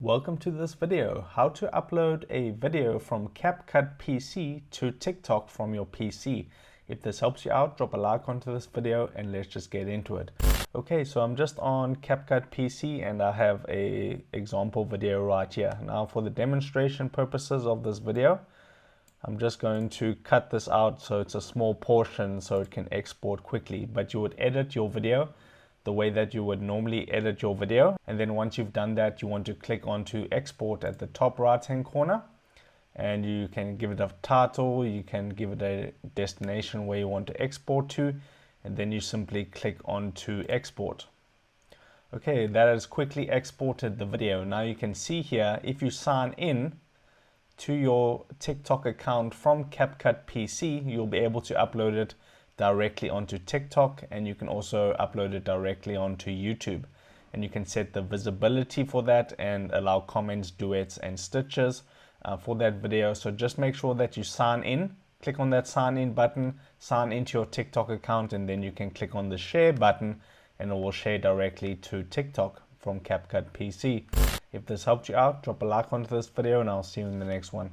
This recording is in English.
Welcome to this video, how to upload a video from Capcut PC to TikTok from your PC. If this helps you out, drop a like onto this video and let's just get into it. Okay, so I'm just on Capcut PC and I have a example video right here. Now for the demonstration purposes of this video, I'm just going to cut this out so it's a small portion so it can export quickly, but you would edit your video the way that you would normally edit your video. And then once you've done that, you want to click onto export at the top right hand corner, and you can give it a title, you can give it a destination where you want to export to, and then you simply click onto export. Okay, that has quickly exported the video. Now you can see here, if you sign in to your TikTok account from Capcut PC, you'll be able to upload it directly onto TikTok, and you can also upload it directly onto YouTube, and you can set the visibility for that and allow comments, duets and stitches for that video. So just make sure that you sign in, click on that sign in button, sign into your TikTok account, and then you can click on the share button and it will share directly to TikTok from Capcut PC. If this helped you out, drop a like onto this video and I'll see you in the next one.